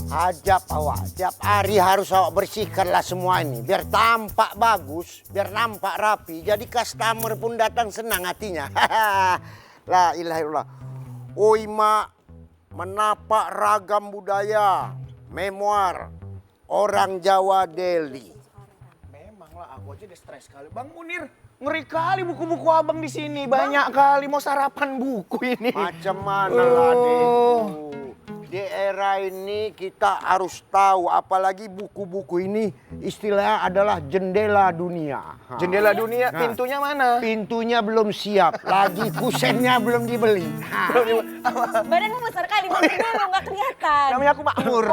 Ajab awak, tiap hari harus awak bersihkanlah semua ini. Biar tampak bagus, biar nampak rapi. Jadi customer pun datang senang hatinya. La ilaha illallah. Oi mak, menapak ragam budaya, memoir orang Jawa Delhi. Memanglah aku aja udah stres sekali. Bang Munir, ngeri kali buku-buku abang di sini. Banyak kali mau sarapan buku ini. Macam mana lah adikku. Di era ini kita harus tahu, apalagi buku-buku ini istilahnya adalah jendela dunia. Jendela dunia, pintunya mana? Pintunya belum siap, lagi kusennya belum dibeli. Badanmu besar kali, dulu nggak kelihatan. Namanya aku makmur.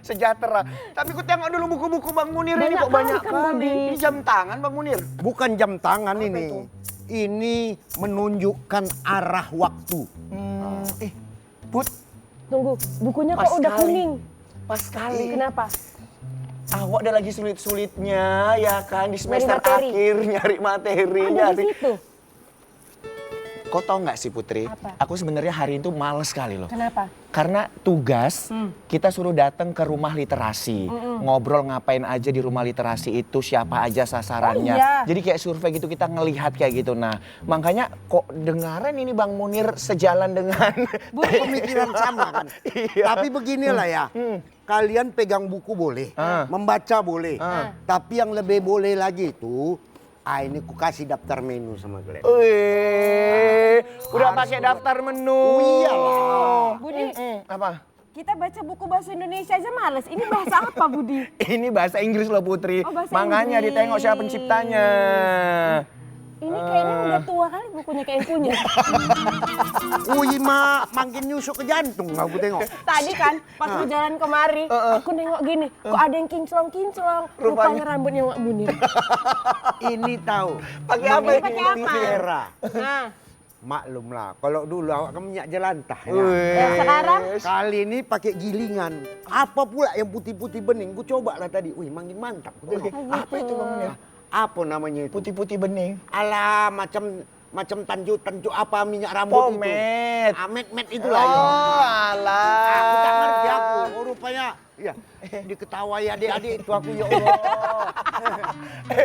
Sejahtera. Tapi ku tengok dulu buku-buku Bang Munir ini kok banyak kali. Ini jam tangan Bang Munir. Bukan jam tangan ini. Ini menunjukkan arah waktu. Put. Tunggu, bukunya Pas kok udah sekali. kuning? Pas sekali. Kenapa? Awak udah lagi sulit-sulitnya ya kan di semester materi. akhir nyari materi. Ada di situ. Kau tau nggak sih Putri? Apa? Aku sebenarnya hari itu males sekali loh. Kenapa? Karena tugas kita suruh datang ke rumah literasi. Ngobrol ngapain aja di rumah literasi itu, siapa aja sasarannya. Oh, iya. Jadi kayak survei gitu kita ngelihat kayak gitu. Nah makanya kok dengaran ini Bang Munir sejalan dengan Pemikiran sama kan. Iya. Tapi beginilah ya. Kalian pegang buku boleh, membaca boleh. Tapi yang lebih boleh lagi itu, ini ku kasih daftar menu sama kalian. Wih, udah pakai daftar menu. Oh, iyalah. Budi, Apa? kita baca buku bahasa Indonesia aja males. Ini bahasa apa, Budi? Ini bahasa Inggris loh Putri. Oh, bahasa Makanya Inggris. ditengok siapa penciptanya. Ini kayaknya udah tua kali bukunya kayak yang punya. Wih mak, makin nyusuk ke jantung aku tengok. Tadi kan, pas aku jalan kemari, aku nengok gini, kok ada yang kinclong-kinclong. Rupanya rambutnya Wak Munir. Ini tahu. Pakai apa ini? Pakai apa? Era. Nah, Maklum lah, kalau dulu awak kan minyak jelantah. Ya. yang sekarang Kali ini pakai gilingan. Apa pula yang putih-putih bening? Ku coba lah tadi. Wih, makin mantap. Ku tengok. Apa itu Bang Munir? Apa namanya itu? Putih-putih bening. Alah, macam tanjuk apa minyak rambut itu. Pomade. Met itulah. Oh, ya. alah. Aku tak ngerti aku. Oh, rupanya. Iya. Diketahui adik-adik itu aku ya Allah.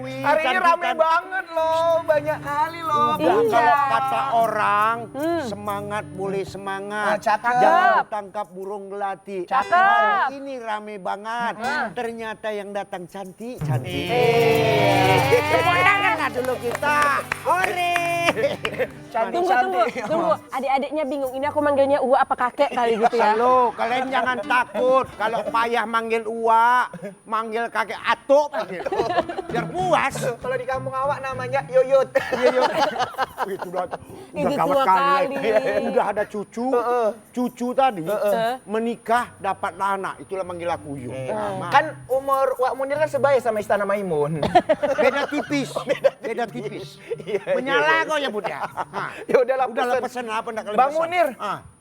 Wih, Hari ini rame cantikan. banget loh, banyak kali loh. Udah, Iya. kalau kata orang, semangat boleh semangat. Cakep. Jangan tangkap burung gelati. Cakep. Hari ini rame banget. Ternyata yang datang cantik. Tepuk tanganlah dulu kita. Ore. Tunggu. Adik-adiknya bingung, ini aku manggilnya Uwa apa kakek kali gitu ya. Halo, kalian jangan takut. Kalau payah manggil Uwa, manggil kakek Atuk panggil. Biar puas. Kalau di kampung awak namanya Yoyot. Iya. Itu udah Itu gawat tua kali. kali. Udah ada cucu. Cucu tadi menikah dapatlah anak. Itulah manggil aku Yu. Kan umur Wak Munir kan sebaya sama Istana Maimun. Beda tipis. Beda tipis. Menyala kau ya Bud ya. Ya udahlah Pesen apa enggak kalian Bang pesen? Munir,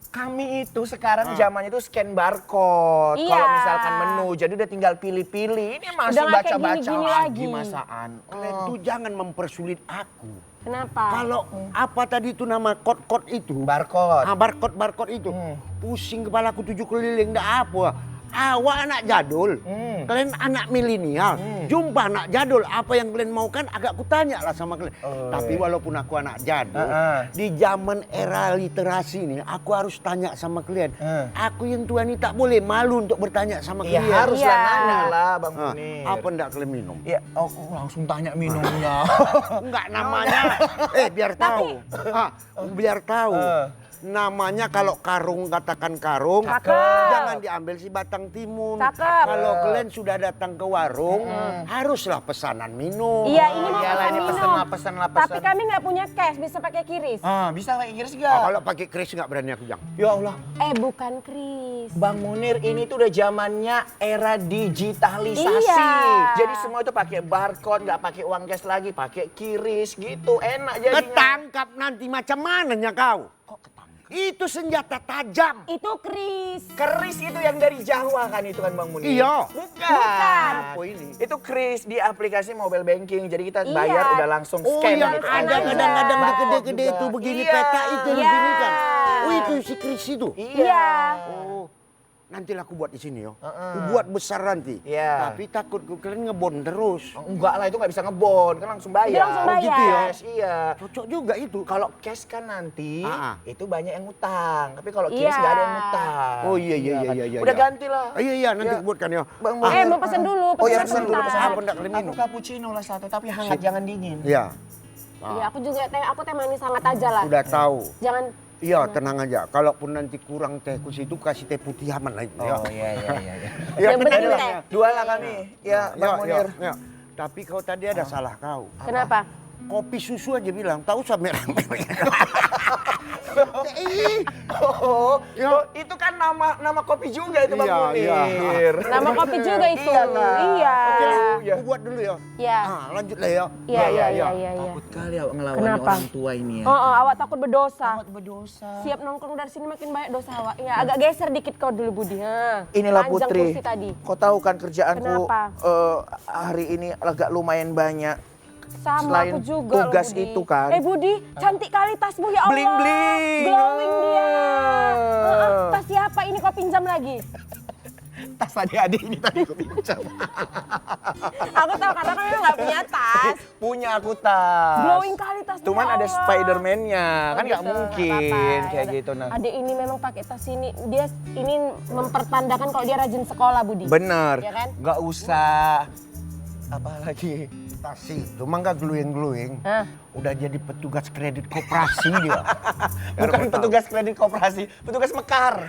kami itu sekarang zamannya itu scan barcode. Iya. Kalau misalkan menu, jadi udah tinggal pilih-pilih. Ini masih Udah nggak kayak baca-baca gini-gini lagi lagi. masaan. Kalian tuh jangan mempersulit aku. Kenapa? Kalau apa tadi itu nama kod-kod itu? Barcode. Barcode itu. Pusing kepalaku 7 keliling dah apa. Awak anak jadul, kalian anak milenial. Jumpa anak jadul, apa yang kalian mau kan agak kutanya lah sama kalian. Tapi walaupun aku anak jadul, di zaman era literasi ini aku harus tanya sama kalian. Aku yang tua ini tak boleh malu untuk bertanya sama Iya kalian. haruslah Iya. nanya lah Bang Munir. Apa enggak kalian minum? Ya, oh, langsung tanya minumnya. Enggak namanya. Biar tahu. Biar tahu. Namanya kalau karung katakan karung, jangan diambil si batang timun. Cakep. Kalau kalian sudah datang ke warung, haruslah pesanan minum. Iya, ini mau Iyalah, pesan ini minum. pesen lah. Tapi kami nggak punya cash, bisa pakai kiris. Bisa pakai Inggris Ah, gak? kalau pakai kris nggak berani aku jang. Ya Allah. Bukan kris. Bang Munir, ini tuh udah zamannya era digitalisasi. Iya. Jadi semua itu pakai barcode, nggak pakai uang cash lagi, pakai kiris gitu. Enak jadinya. Ketangkap nanti macam mananya kau? Kok ketangkap? Itu senjata tajam. Itu kris. Keris itu yang dari Jawa kan itu kan Bang Munir? Iya. Bukan. Apa ini? Itu kris di aplikasi mobile banking. Jadi kita Iya. bayar udah langsung Oh, scan yang gitu. ada kadang-kadang di gede-gede itu begini Iya. peta itu Iya. begini kan. Oh, itu si kris itu. Iya. Oh. nanti lah aku buat di sini yo. Aku buat besar nanti. Iya. Tapi takut kalian ngebon terus. Enggak lah, itu nggak bisa ngebon, kan langsung bayar. Dia langsung bayar. Gitu ya? Iya. Cocok juga itu. Kalau cash kan nanti itu banyak yang ngutang, tapi kalau Iya. cash nggak ada yang ngutang. Oh iya iya kan? iya iya. Udah ganti lah. Iya nanti aku buatkan ya. Bang, Mau pesan dulu, Oh iya, pesan pesan dulu. sebentar. Apa enggak kalian Aku minum? cappuccino lah satu, tapi hangat, jangan dingin. Iya. Iya, aku juga aku teh manis hangat aja lah. Udah tahu. Jangan Iya, tenang aja. Kalaupun nanti kurang teh ku situ kasih teh putih aman lah itu. Oh iya iya iya. Ya, Yang penting benar. teh. Dua lah kami. Ya, Bang Munir. Ya. Tapi kau tadi ada salah kau. Kenapa? Kopi susu aja bilang, tahu sama merah-merah. Oh, itu kan nama kopi juga itu Bang Iya, iya. Munir. Nama kopi juga itu. Iyalah. Iya. Iya. Aku buat dulu ya. Iya. Lanjut lah ya. Iya, iya, iya, iya. Takut kali awak ngelawan Kenapa? orang tua ini ya. Oh, awak takut berdosa. Takut berdosa. Siap nongkrong dari sini makin banyak dosa awak. Ya, agak geser dikit kau dulu Budi. Inilah Panjang Putri, kursi tadi. kau tahu kan kerjaanku Kenapa? hari ini agak lumayan banyak. Sama Selain aku juga tugas Budi. itu kan. Budi, cantik kali tasmu ya Allah. Bling-bling. Glowing dia. Tas siapa ini kau pinjam lagi? Tas adik-adik ini tadi aku pinjam. Aku tahu karena kan nggak punya tas. Punya aku tas. Glowing kali tas. Cuman ya ada Allah. Spiderman-nya, kan nggak gitu, mungkin apa-apa. kayak Ya gitu nah. Adik ini memang pakai tas ini, dia ini mempertandakan kalau dia rajin sekolah Budi. Bener, Ya kan? nggak usah apa lagi. Tasih, cuma nggak glowing-glowing. Hah? Udah jadi petugas kredit koperasi dia. Bukan petugas kredit koperasi, petugas mekar.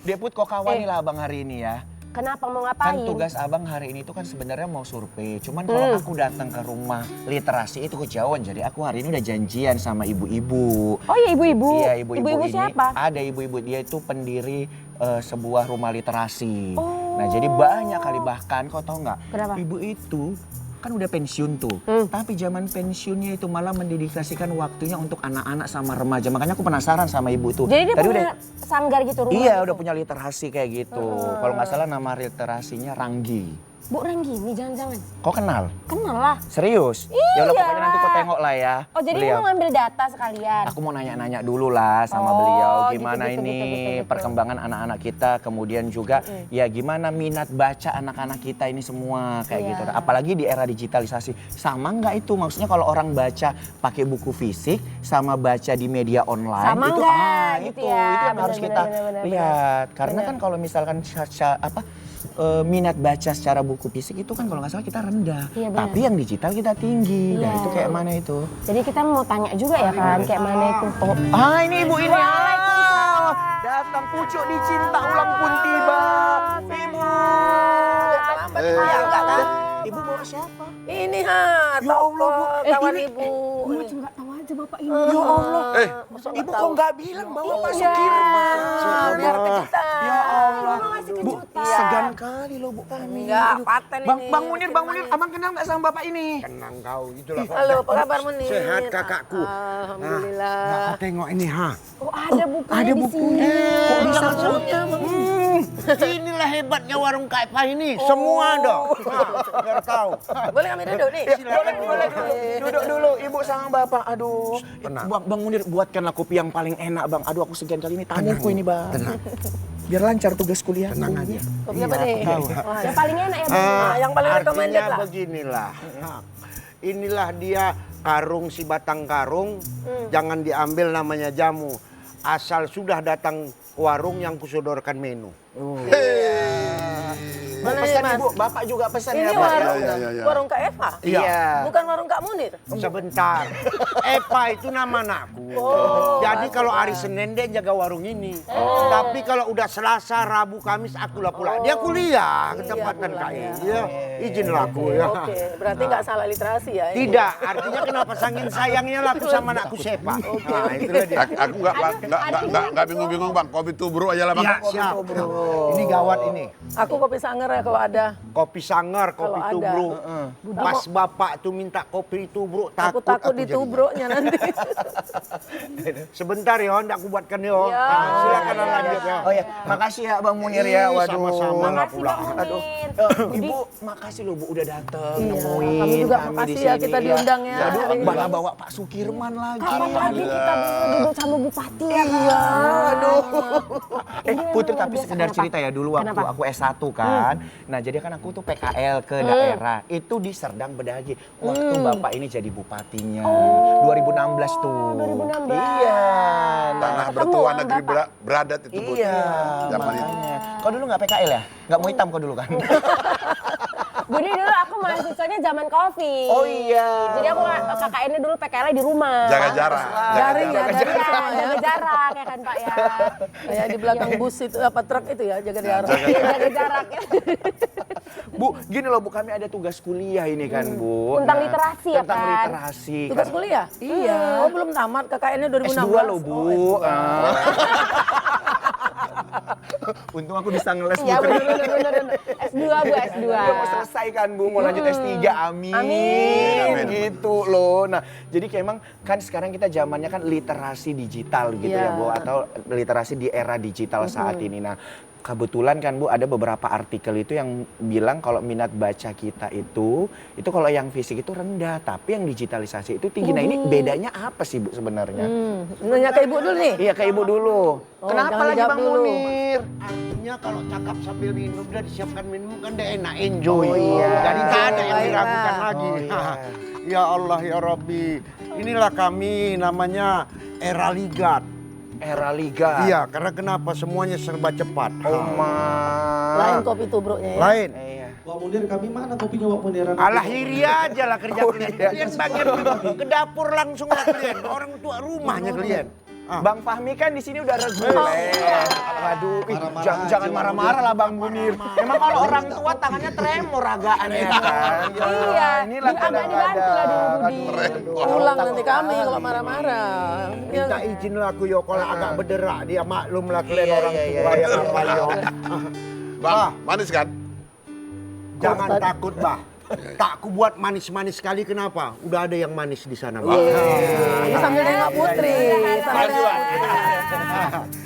Dia put kok kawan nih lah abang hari ini ya. Kenapa mau Kan ngapain? tugas abang hari ini tuh kan sebenarnya mau survei. Cuman kalau aku datang ke rumah literasi itu kejauhan. Jadi aku hari ini udah janjian sama ibu-ibu. Oh iya ibu-ibu. Iya ibu-ibu ini. siapa? Ada ibu-ibu, dia itu pendiri sebuah rumah literasi. Oh. Nah jadi banyak kali, bahkan kau tahu nggak? Kenapa? Ibu itu kan udah pensiun tuh. Tapi zaman pensiunnya itu malah mendedikasikan waktunya untuk anak-anak sama remaja. Makanya aku penasaran sama ibu itu. Jadi dia Tadi punya sanggar gitu rumah. Iya, gitu? udah punya literasi kayak gitu. Kalau nggak salah nama literasinya Ranggi. Bu Ranggini jangan-jangan. Kau kenal? Kenal lah. Serius? Ya udah pokoknya nanti kau tengok lah ya. Oh jadi beliau. mau ngambil data sekalian. Aku mau nanya-nanya dulu lah sama Oh, beliau gitu, gimana gitu, ini gitu. perkembangan anak-anak kita, kemudian juga ya gimana minat baca anak-anak kita ini semua kayak Iya. gitu. Apalagi di era digitalisasi. Sama nggak itu? Maksudnya kalau orang baca pakai buku fisik sama baca di media online Sama itu nggak gitu itu ya? yang harus Benar, kita benar, lihat. Karena kan kalau misalkan minat baca secara buku fisik itu kan kalau nggak salah kita rendah. Iya, benar. Tapi yang digital kita tinggi. Nah Iya. itu kayak mana itu? Jadi kita mau tanya juga ya kan kayak mana itu. Oh. Ah ini ibu ini. Waalaikumsalam. Datang pucuk dicinta ulang pun tiba. Ibu. Ibu bawa siapa? Ini ya Allah Bu, kawan ibu. Cuma nggak tahu aja bapak ini. Ya Allah. Ibu Ibu kok nggak bilang bawa Pak Iya. Sukirman? biar kejutan. Ya Allah. Mau ngasih Bu, kejutan. segan kali loh Bu kami. Enggak, paten Bang, ini. Bang Munir, abang kenal nggak sama bapak ini? Tenang kau, itulah. Halo, apa kabar Munir? Sehat kakakku. Alhamdulillah. Nah, kau tengok ini Oh ada bukunya Ada di bukunya. sini. Kok bisa punya? Inilah hebatnya warung Kak Epah ini. Semua ada. Biar tahu. Boleh kami duduk nih? Boleh dulu. Duduk dulu, ibu sama bapak. Aduh, Tenang. Bang Munir buatkanlah kopi yang paling enak bang. Aduh aku sekian kali ini tamuku ini bang. Tenang. Biar lancar tugas kuliah. Tenang aja. Kopi apa nih? Yang paling enak ya Bang. yang paling recommended Artinya lah. beginilah. Inilah dia karung si batang karung. Jangan diambil namanya jamu. Asal sudah datang ke warung yang kusodorkan menu. Mana Pesan Mas? ibu, bapak juga pesan Ini ya Pak? warung Kak Eva? Iya. Bukan warung Kak Munir? Sebentar. Eva itu nama anakku. Jadi kalau hari Senin dia jaga warung ini. Tapi kalau udah Selasa, Rabu, Kamis akulah pula. Dia kuliah ke tempatan Kak. Iya, izinlah aku ya. Oke, berarti nggak salah literasi ya? ini? Tidak, artinya kenapa saking sayangnya lah aku sama anakku Sepa. Nah, itulah dia. Aku nggak bingung-bingung bang, kopi tubruk aja lah bang. Ya, siap. Ini gawat ini. Aku kopi sanger ya kalau ada. Kopi sangar, kopi Kalau ada. tubruk. Pas bapak tuh minta kopi tubruk, Aku takut takut jadi. ditubruknya nanti. Sebentar ya, ndak aku buatkan ya. Ya. Silakan lanjut ya. Oh ya, makasih ya Bang Munir ya. Ih, Waduh. sama-sama lah Makasih pula. Bang Munir. Aduh, Ibu, makasih loh Bu udah datang Iya, nemuin kami juga kami makasih di ya sini, kita diundang ya. Aduh, Hari ini. malah bawa Pak Sukirman lagi. Kapan lagi kita duduk sama Bupati? Iya. Aduh. Putri luar tapi biasa. sekedar Kenapa? cerita ya dulu waktu Kenapa? aku S1 kan. Nah, jadi kan aku tuh PKL ke daerah. Itu di Serdang Bedagi. Waktu Bapak ini jadi bupatinya. 2016 tuh. 2016. Iya. Tanah Ketemu bertua sama negeri Bapak. beradat itu Bu. Iya. Zaman itu. Makanya. Kau dulu nggak PKL ya? Nggak mau hitam kau dulu kan? Budi dulu aku mahasiswanya zaman Covid. Oh iya. Jadi aku KKN-nya dulu PKL di rumah. Jaga jarak. Garing ya, Iya, garing semua ya. jaga jarak ya kan Pak ya. Kayak di belakang bus itu apa truk itu ya, jaga jarak. Jaga jarak ya. Bu, gini loh Bu, kami ada tugas kuliah ini kan Bu. Tentang literasi ya, Tentang kan? literasi. Tugas kuliah? Iya. Oh, belum tamat KKN-nya 2016. S2 loh Bu. Oh, S2. Untung aku bisa ngeles Bu. Ya bener. S2 Bu, S2. Udah mau selesai kan Bu, mau lanjut S3, amin. Amin. Gitu loh. Nah, jadi kayak emang kan sekarang kita zamannya kan literasi digital gitu ya Iya. Bu, atau literasi di era digital saat ini. Nah, kebetulan kan Bu ada beberapa artikel itu yang bilang kalau minat baca kita itu kalau yang fisik itu rendah, tapi yang digitalisasi itu tinggi. Nah, ini bedanya apa sih Bu sebenarnya? Nanya ke ibu dulu nih. Iya, ke Ibu dulu. Oh, Kenapa jangan lagi dijawab Bang dulu. Munir? Artinya kalau cakap sambil minum, udah disiapkan minum kan dia enak, enjoy. Oh, iya. Jadi tak ada yang Baiklah. diragukan lagi. Oh, iya. Ya Allah ya Rabbi, inilah kami namanya era ligat. Era Liga. Iya, karena kenapa semuanya serba cepat. Oh, Lain kopi tubruknya ya. Lain. Iya. Pak Munir, kami mana kopinya Pak Munir? Alah hiri aja lah kerja Oh, kalian. iya. Kalian bagian ke dapur langsung lah kalian. Orang tua rumahnya kalian. Bang Fahmi kan di sini udah reguler. Waduh, jangan marah-marah lah Bang Munir. Emang kalau orang tua tangannya tremor agaan ya kan. Iya, inilah agak dibantu lah dulu Budi. Pulang nanti kami kalau marah-marah. Minta izin lah aku yo kalau agak berderak dia maklum lah kalian Iya, orang iya, tua iya. yang apa yo. Bang, manis kan? Jangan takut, Bah. Tak ku buat manis-manis sekali, kenapa? Udah ada yang manis di sana, Bah. Ini sambil nengok Putri. Sambil nengok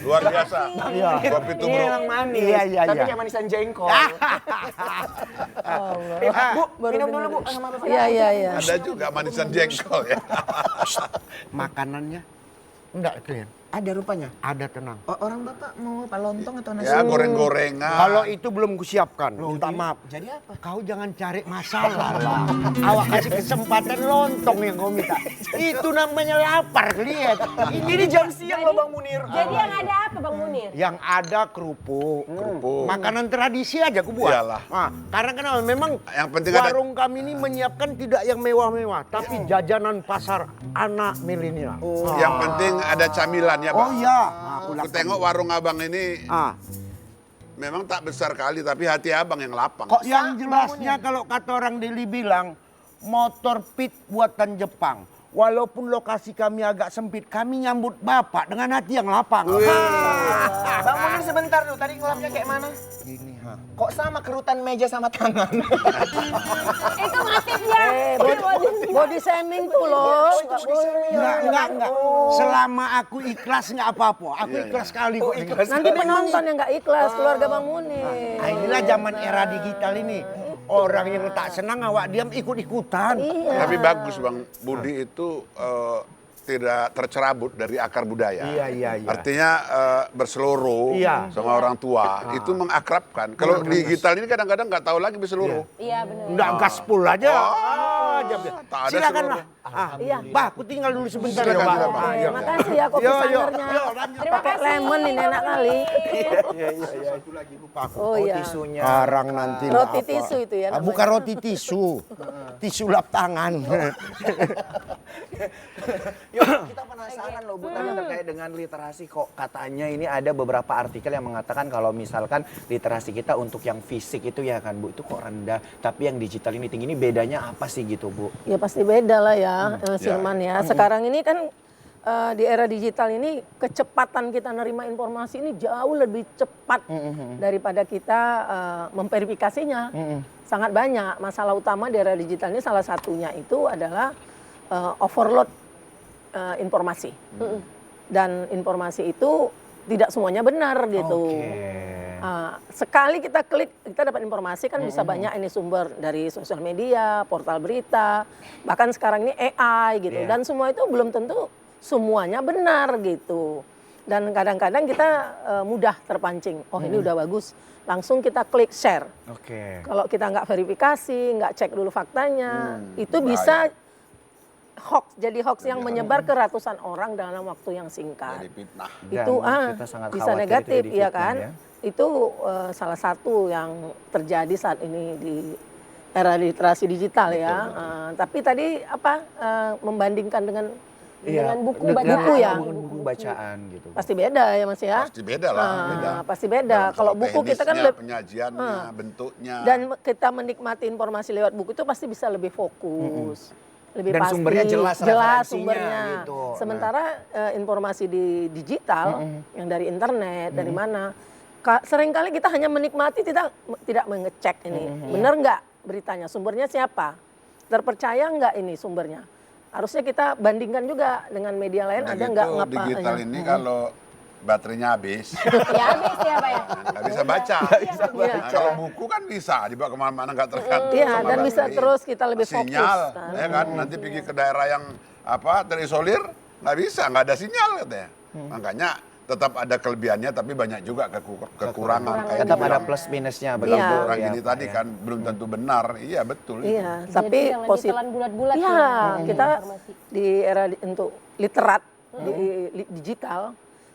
Luar biasa. Iya. Kopi Ini tubruk. emang manis. Iya, iya, Tapi iya. kayak manisan jengkol. Bu, baru minum dulu dengar. Bu sama Bapak. Iya, iya, iya. Ada juga manisan jengkol ya. Makanannya enggak kalian. Ada rupanya. Ada, tenang. Orang Bapak mau apa lontong atau nasi? Ya goreng-gorengan. Kalau itu belum kusiapkan, minta maaf. Jadi apa? Kau jangan cari masalah lah. Awak kasih kesempatan lontong yang kau minta. Itu namanya lapar, lihat. Ini jam siang loh Bang Munir. Jadi yang ada apa Bang Munir? Yang ada kerupuk. Kerupuk. Makanan tradisi aja aku buat. Iyalah. Nah, karena kenapa? Memang Yang penting ada- warung kami ini menyiapkan tidak yang mewah-mewah, tapi jajanan pasar anak milenial. Yang penting ada camilan ya, Oh Bang. iya. Aku tengok warung abang ini memang tak besar kali, tapi hati abang yang lapang. Kok yang jelasnya kalau kata orang Deli bilang, motor pit buatan Jepang. Walaupun lokasi kami agak sempit, kami nyambut Bapak dengan hati yang lapang. Bang Munir sebentar dulu, tadi ngelapnya kayak mana? Gini, Kok sama kerutan meja sama tangan? Itu motifnya. body shaming tuh loh. Nggak boleh. Enggak. Selama aku ikhlas enggak apa-apa. Aku ikhlas sekali kok. Nanti penonton yang nggak ikhlas, keluarga Bang Munir. Nah, inilah zaman era digital ini. Orang yang tak senang awak diam ikut-ikutan. Tapi bagus Bang, Budi itu tidak tercerabut dari akar budaya. Iya. Artinya berseluruh Iya. sama orang tua itu mengakrabkan. Kalau digital ini kadang-kadang nggak tahu lagi berseluruh. Iya benar. Enggak gaspol aja. tak ada Silakan seluruh. lah. Bah, aku tinggal dulu sebentar ya, Silakan, Pak. silakan. Iya. Makasih ya kopi Yo, sangernya. lanjut. Pakai lemon ini enak kali. Satu lagi lupa aku. Oh iya. Tisunya. Sekarang nanti lah Roti apa. tisu itu ya namanya. Bukan roti tisu. Tisu lap tangan. Yuk, kita penasaran loh Bu, tadi terkait dengan literasi kok katanya ini ada beberapa artikel yang mengatakan kalau misalkan literasi kita untuk yang fisik itu ya kan Bu, itu kok rendah, tapi yang digital ini tinggi. Ini bedanya apa sih gitu Bu? Ya pasti beda lah ya, Sirman ya. Sekarang ini kan di era digital ini kecepatan kita nerima informasi ini jauh lebih cepat daripada kita memverifikasinya. Sangat banyak. Masalah utama di era digital ini salah satunya itu adalah overload informasi. Dan informasi itu tidak semuanya benar gitu. Sekali kita klik, kita dapat informasi kan bisa banyak ini sumber dari sosial media, portal berita, bahkan sekarang ini AI gitu. Dan semua itu belum tentu semuanya benar gitu. Dan kadang-kadang kita mudah terpancing. Oh ini udah bagus, langsung kita klik share. Kalau kita nggak verifikasi, nggak cek dulu faktanya, itu bisa hoax, jadi hoax yang menyebar ke ratusan orang dalam waktu yang singkat. Jadi fitnah. Itu kita sangat bisa khawatir negatif itu jadi ya fitnah, kan. ya. Itu salah satu yang terjadi saat ini di era literasi digital ya. Tapi tadi membandingkan dengan buku bacaan. Buku bacaan gitu. Pasti beda ya Mas ya. Pasti beda lah. Pasti beda. Kalau buku kita kan penyajiannya, bentuknya. dan kita menikmati informasi lewat buku itu pasti bisa lebih fokus. Lebih Dan pasti, sumbernya jelas referensinya sumbernya. gitu. Sementara informasi di digital yang dari internet, dari mana, seringkali kita hanya menikmati, tidak mengecek ini. Benar nggak beritanya, sumbernya siapa, terpercaya nggak ini sumbernya. Harusnya kita bandingkan juga dengan media lain, ada nggak ngapa. Digital ini kalau baterainya habis, Ya habis ya Pak ya. nggak bisa baca. Nah, kalau buku kan bisa dibawa kemana-mana nggak tergantung. Iya, sama dan bisa baterai. terus kita lebih fokus. Sinyal, Kan. ya kan? Nanti pergi ke daerah yang terisolir, nggak bisa, nggak ada sinyal katanya. Makanya tetap ada kelebihannya, tapi banyak juga kekurangan. Kayak Tetap ada dibilang, plus minusnya Iya. begitu. orang ya, ini Pak, tadi ya. kan belum tentu benar. Iya betul. Iya, Jadi tapi jangan positif. ditelan bulat-bulat Iya, ya, kita informasi. di era untuk literat di digital,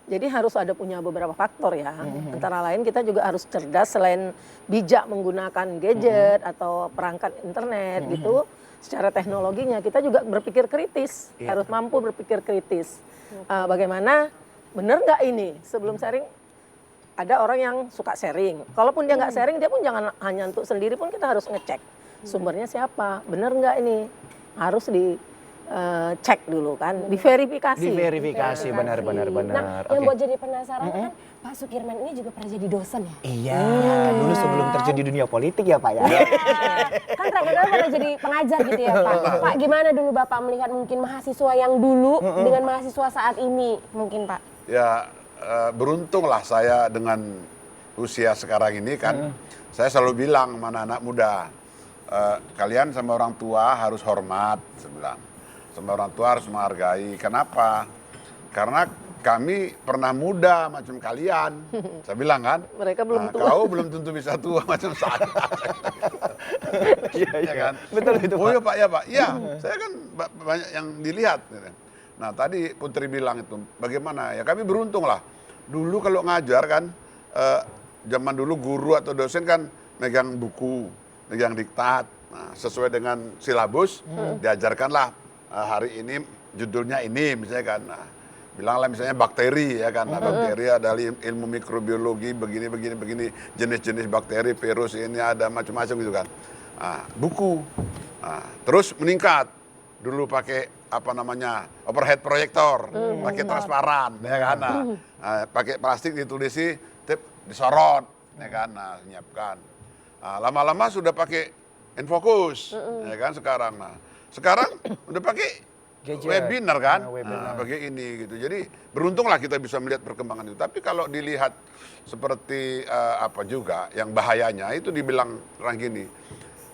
jadi harus ada punya beberapa faktor ya. Antara lain kita juga harus cerdas selain bijak menggunakan gadget atau perangkat internet gitu. Secara teknologinya kita juga berpikir kritis, harus mampu berpikir kritis. Bagaimana benar nggak ini sebelum sharing? Ada orang yang suka sharing. Kalaupun dia nggak sharing, dia pun jangan hanya untuk sendiri pun kita harus ngecek sumbernya siapa, benar nggak ini, harus dicek dulu kan, diverifikasi. Diverifikasi benar-benar. Nah, yang buat jadi penasaran kan Pak Sukirman ini juga pernah jadi dosen ya? Iya, dulu sebelum terjun di dunia politik ya Pak ya. Kan terakhir pernah jadi pengajar gitu ya Pak. Pak gimana dulu Bapak melihat mungkin mahasiswa yang dulu dengan mahasiswa saat ini mungkin Pak? Ya beruntunglah saya dengan usia sekarang ini kan. Saya selalu bilang mana anak muda, kalian sama orang tua harus hormat, saya bilang. Sama orang tua harus menghargai. Kenapa? Karena kami pernah muda macam kalian. Saya bilang kan. Mereka belum tua. Kau belum tentu bisa tua macam saya. Iya kan? Betul itu Oh Pak. iya Pak, ya Pak. Iya, saya kan banyak yang dilihat. Nah tadi Putri bilang itu, bagaimana? Ya kami beruntung lah. Dulu kalau ngajar kan, zaman dulu guru atau dosen kan megang buku, megang diktat. Nah, sesuai dengan silabus, diajarkanlah hari ini judulnya ini misalnya kan. Nah, bilanglah misalnya bakteri ya kan. Nah, bakteri adalah ilmu mikrobiologi begini, jenis-jenis bakteri, virus ini ada macam-macam gitu kan. Nah, buku. Nah, terus meningkat. Dulu pakai overhead proyektor, pakai transparan ya kan. Nah, pakai plastik ditulisi, disorot ya kan. Nah, menyiapkan. Nah, lama-lama sudah pakai infocus ya kan sekarang. Nah, sekarang udah pakai Gadget. webinar kan, Webinar. pakai ini gitu. Jadi beruntunglah kita bisa melihat perkembangan itu. Tapi kalau dilihat seperti apa juga yang bahayanya itu dibilang orang gini,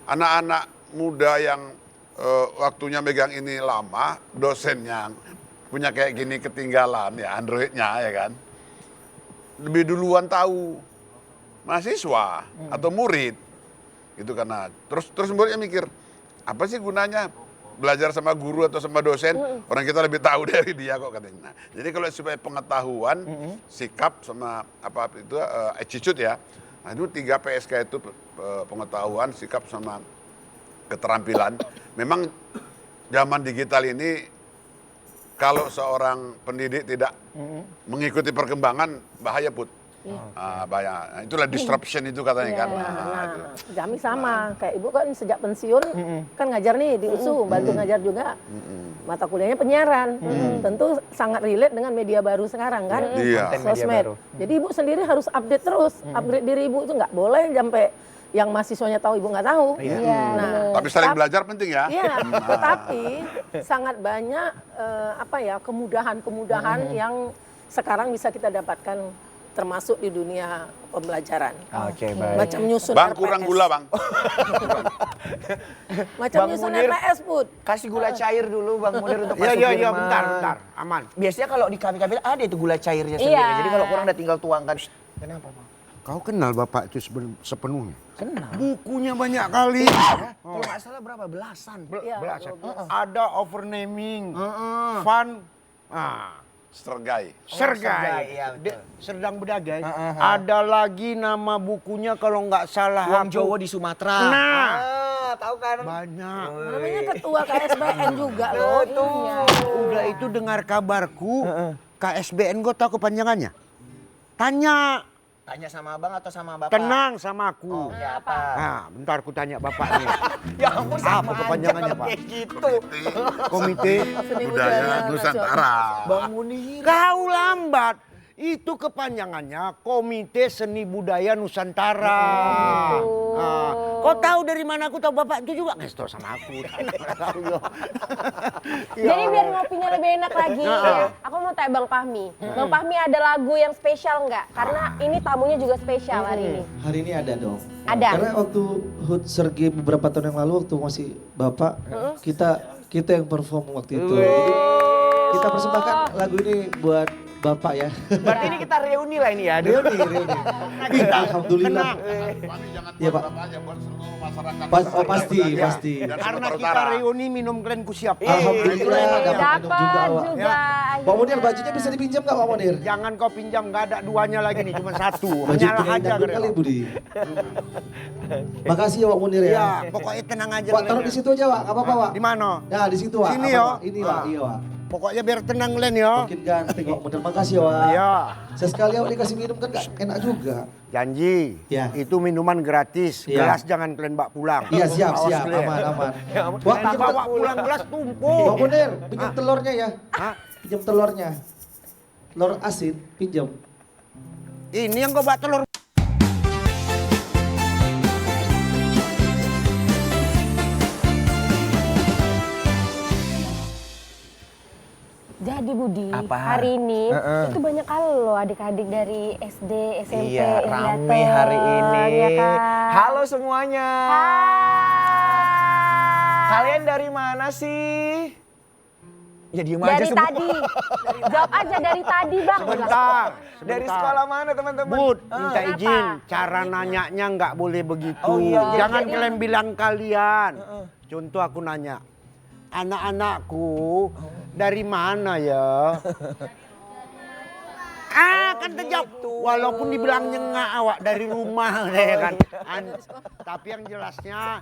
anak-anak muda yang waktunya megang ini lama, dosennya punya kayak gini ketinggalan ya Androidnya ya kan, lebih duluan tahu mahasiswa atau murid gitu karena terus muridnya mikir apa sih gunanya belajar sama guru atau sama dosen, orang kita lebih tahu dari dia kok katanya. Nah, jadi kalau supaya pengetahuan, sikap sama apa itu attitude ya. Nah, itu 3 PSK itu pengetahuan, sikap sama keterampilan. Memang zaman digital ini kalau seorang pendidik tidak mengikuti perkembangan bahaya Put. Banyak. Nah, itulah disruption itu katanya kan. Itu. Kami sama, kayak ibu kan sejak pensiun kan ngajar nih di USU, bantu ngajar juga. Mata kuliahnya penyiaran, tentu sangat relate dengan media baru sekarang kan, Iya. Konten media sosmed. baru. Jadi ibu sendiri harus update terus, upgrade diri ibu itu nggak boleh sampai yang mahasiswanya tahu ibu nggak tahu. Iya, Nah, Tapi saling belajar penting ya. iya, tetapi sangat banyak kemudahan-kemudahan yang sekarang bisa kita dapatkan termasuk di dunia pembelajaran. Oke, baik. Macam nyusun Bang, RPS. kurang gula, Bang. Macam Bang nyusun Munir. RPS, Bud. Kasih gula cair dulu Bang Munir untuk Iya, masuk iya, iya, firman. bentar, aman. Biasanya kalau di kami-kami ada itu gula cairnya sendiri. Iya. Jadi kalau kurang udah tinggal tuangkan. Kenapa, Bang? Kau kenal bapak itu sepenuhnya? Kenal. Bukunya banyak kali. Kalau nggak salah berapa belasan? Iya, Belasan. 12. Ada overnaming, fun, Sergai. Sergai, sergai, iya, betul. serdang bedagai. Ada lagi nama bukunya kalau nggak salah. Uang aku. Jawa di Sumatera. Nah. Tahu kan? Banyak. Namanya ketua KSBN juga loh. Iya. Udah itu dengar kabarku, KSBN gue tahu kepanjangannya. Tanya, Tanya sama abang atau sama bapak? tenang sama aku. Oh, ya apa? Nah, bentar aku tanya bapaknya. Ya ampun, sama Apa aja kepanjangannya, kalau Pak? kayak gitu. Komite. Seni Budaya Nusantara. Bang Munir. Kau lambat. Itu kepanjangannya Komite Seni Budaya Nusantara. Nah, kau tahu dari mana aku tahu bapak itu juga? Nggak tahu sama aku. Tahu yo. Jadi biar ngopinya lebih enak lagi ya, aku mau tanya Bang Fahmi. Bang Fahmi ada lagu yang spesial nggak? Karena ini tamunya juga spesial hari ini. Hari ini ada dong. Ada. Karena waktu HUT Sergei beberapa tahun yang lalu waktu masih Bapak, kita yang perform waktu itu. Jadi kita persembahkan lagu ini buat Bapak ya. Berarti ini kita reuni lah ini ya. Reuni. Tenang. Alhamdulillah. Kami jangan Iya, buat Pak. berapa aja buat seluruh masyarakat. Pasti. Dan Karena Sumatera kita Utara. reuni minum kalian ku siap. Alhamdulillah dapat minum Dapat juga, Pak. juga. Pak Munir, bajunya bisa dipinjam nggak Pak Munir? Jangan kau pinjam, nggak ada duanya lagi nih, cuma satu. Baju Menyalah penyanyi aja dangdut kali kalian. Budi. Makasih ya Pak Munir ya. Ya, pokoknya tenang aja. Pak taruh di situ aja Pak, nggak apa-apa Pak. Di mana? Nah di situ Pak. Sini, Apa, yo. Pak? Ini Pak, iya Pak. Pokoknya biar tenang kalian ya. Mungkin ganteng Pak Munir, makasih ya Pak. Iya. Sesekali Pak dikasih minum kan nggak enak juga. Janji, Ya. itu minuman gratis. Ya. Gelas jangan kalian bawa pulang. Iya siap, Awas siap, kalian. aman. Wah, pinjam bawa pulang gelas Pak tumpuk. Munir, pinjam telurnya ya. Hah? Pinjam telurnya. Telur asin, pinjam. Ini yang kau bawa telur. Jadi Budi, Apa? hari ini itu banyak kali loh adik-adik dari SD, SMP Iya, yang rame hari ini. ya kan? Halo semuanya. Hai. Kalian dari mana sih? Ya diem aja Dari semua. tadi. Jawab aja dari tadi, Bang. Sebentar. Dari sekolah mana teman-teman? Bud, minta Kenapa? izin. Cara nanyanya nggak boleh begitu. Oh, iya. Jangan kalian bilang kalian. Contoh aku nanya, anak-anakku dari mana ya? Kan terjawab. Walaupun dibilang nyengak awak dari rumah ya kan. Tapi yang jelasnya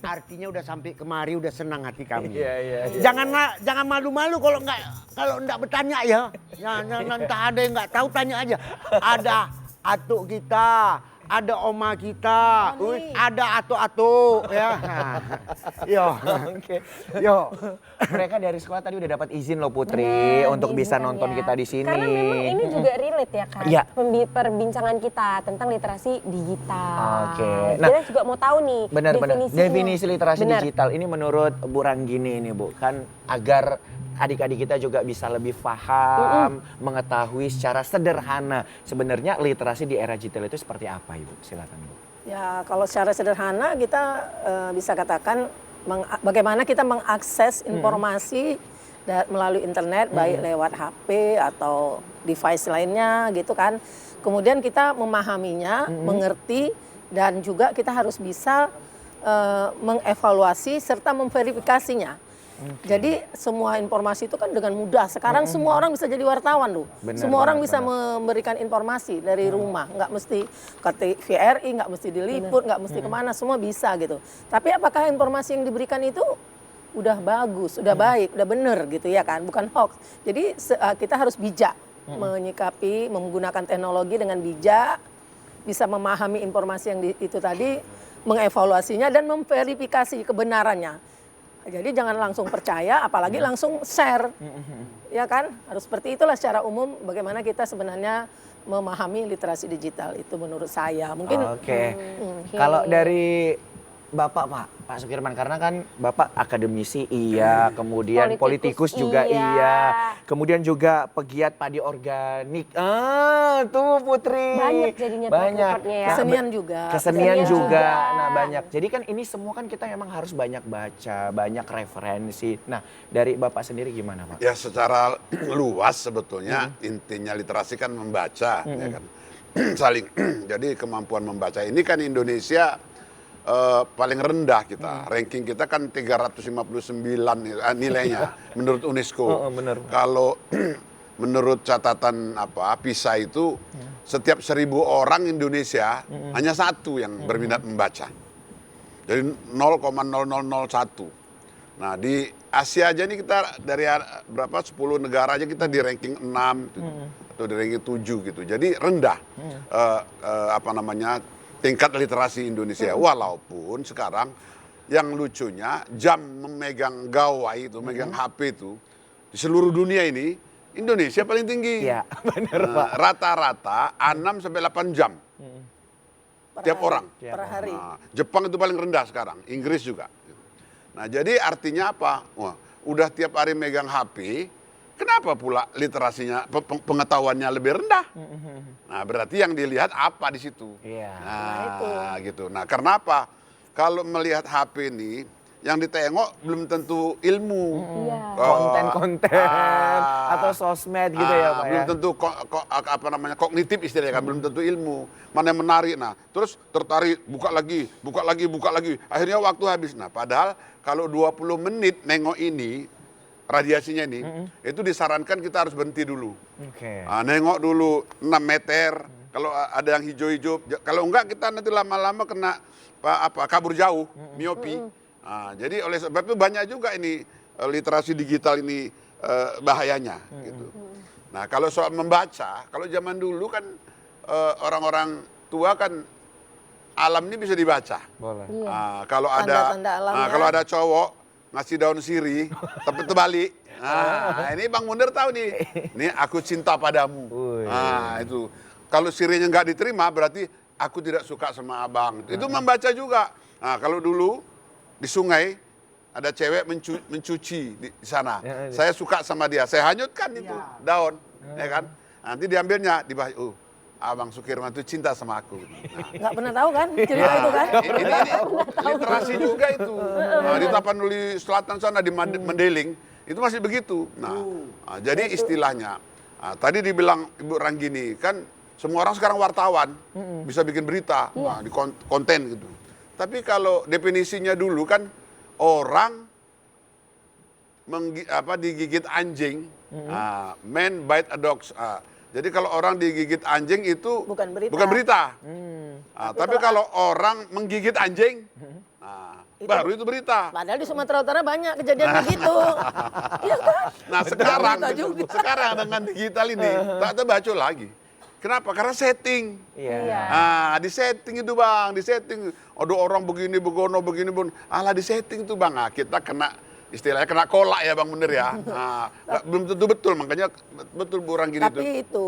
artinya udah sampai kemari, udah senang hati kami. Iya. Jangan malu-malu kalau enggak bertanya ya. Entah ada yang enggak tahu tanya aja. Ada atuk kita, ada oma kita, ada atuk-atuk ya. Yo. Oke. Yo. Mereka dari sekolah tadi udah dapat izin loh Putri untuk bisa Diizinkan nonton ya. kita di sini. Karena memang ini juga relate ya kan, Iya. perbincangan kita tentang literasi digital. Oke. Nah, Kita juga mau tahu nih Benar. definisinya. Definisi literasi Benar. digital ini menurut Bu Ranggini ini Bu, kan agar adik-adik kita juga bisa lebih paham, mengetahui secara sederhana sebenarnya literasi di era digital itu seperti apa Ibu? Silakan Bu. Ya kalau secara sederhana kita bisa katakan bagaimana kita mengakses informasi melalui internet baik lewat HP atau device lainnya gitu kan. Kemudian kita memahaminya, mengerti dan juga kita harus bisa mengevaluasi serta memverifikasinya. Jadi semua informasi itu kan dengan mudah. Sekarang semua orang bisa jadi wartawan loh. Benar, Semua orang benar, bisa memberikan informasi dari rumah. Nggak mesti ke TVRI, nggak mesti diliput, nggak mesti kemana. Semua bisa gitu. Tapi apakah informasi yang diberikan itu udah bagus, udah baik, udah bener gitu ya kan? Bukan hoax. Jadi kita harus bijak menyikapi, menggunakan teknologi dengan bijak, bisa memahami informasi yang itu tadi, mengevaluasinya dan memverifikasi kebenarannya. Jadi jangan langsung percaya, apalagi langsung share. Ya kan? Harus seperti itulah secara umum bagaimana kita sebenarnya memahami literasi digital itu menurut saya. Mungkin Oke. Kalau dari Bapak, Pak Sukirman, karena kan Bapak akademisi iya, kemudian politikus juga iya, kemudian juga pegiat padi organik. Tuh Putri. Banyak jadinya track-recordnya ya. kesenian juga. Kesenian juga. juga. Nah, banyak. Jadi kan ini semua kan kita memang harus banyak baca, banyak referensi. Nah, dari Bapak sendiri gimana, Pak? Ya secara luas sebetulnya intinya literasi kan membaca, ya kan. Saling. Jadi kemampuan membaca ini kan Indonesia paling rendah kita. Ranking kita kan 359 nilainya menurut UNESCO. Bener. Kalau menurut catatan PISA itu setiap 1.000 orang Indonesia hanya satu yang berminat membaca. Jadi 0,0001. Nah, di Asia aja nih kita dari berapa 10 negara aja kita di ranking 6 atau di ranking 7 gitu. Jadi rendah tingkat literasi Indonesia. Walaupun sekarang yang lucunya jam memegang gawai itu, memegang HP itu di seluruh dunia ini Indonesia paling tinggi. Iya, benar Pak. Rata-rata 6 sampai 8 jam. Tiap orang. Per hari. Nah, Jepang itu paling rendah sekarang, Inggris juga. Nah, jadi artinya apa? Wah, udah tiap hari megang HP, kenapa pula literasinya, pengetahuannya lebih rendah? Nah, berarti yang dilihat apa di situ? Iya. Nah, gitu. Nah, karena apa? Kalau melihat HP ini, yang ditengok belum tentu ilmu. Konten-konten atau sosmed gitu ya, Pak belum ya. tentu kognitif istilahnya kan, belum tentu ilmu. Mana yang menarik. Nah, terus tertarik, buka lagi. Akhirnya waktu habis. Nah, padahal kalau 20 menit nengok ini, radiasinya ini, itu disarankan kita harus berhenti dulu. Oke. Nengok dulu 6 meter, kalau ada yang hijau-hijau. Kalau enggak kita nanti lama-lama kena kabur jauh, miopi. Jadi oleh sebab itu banyak juga ini literasi digital ini bahayanya. Gitu. Nah, kalau soal membaca, kalau zaman dulu kan orang-orang tua kan alam ini bisa dibaca. Boleh. Kalau Tanda-tanda alamnya. kalau ada cowok ngasih daun sirih, tapi terbalik. Ini Bang Munir tahu nih. Nih aku cinta padamu. Itu. Kalau sirihnya nggak diterima berarti aku tidak suka sama abang. Itu membaca juga. Nah, kalau dulu di sungai ada cewek mencuci di sana. Saya suka sama dia. Saya hanyutkan itu daun, ya kan? Nanti diambilnya dibahas. Abang Sukirman itu cinta sama aku. Nggak pernah tahu kan cerita itu kan? Ini literasi juga itu. Di Tapanuli Selatan sana di Mendeling itu masih begitu. Nah, jadi istilahnya tadi dibilang Ibu Ranggini kan semua orang sekarang wartawan bisa bikin berita di konten gitu. Tapi kalau definisinya dulu kan orang digigit anjing, man bite a dog. Jadi kalau orang digigit anjing itu Bukan berita. Tapi kalau orang menggigit anjing, baru itu berita. Padahal di Sumatera Utara banyak kejadian begitu. Iya kan? Nah sekarang, Berita juga. sekarang dengan digital ini tak terbaca lagi. Kenapa? Karena setting. Di setting itu Bang, di setting. Ada orang begini, begono, begini, alah di setting itu Bang. Kita kena istilahnya kena kolak ya Bang Munir ya. Belum tentu betul, makanya betul Bu Ranggini itu. Tapi itu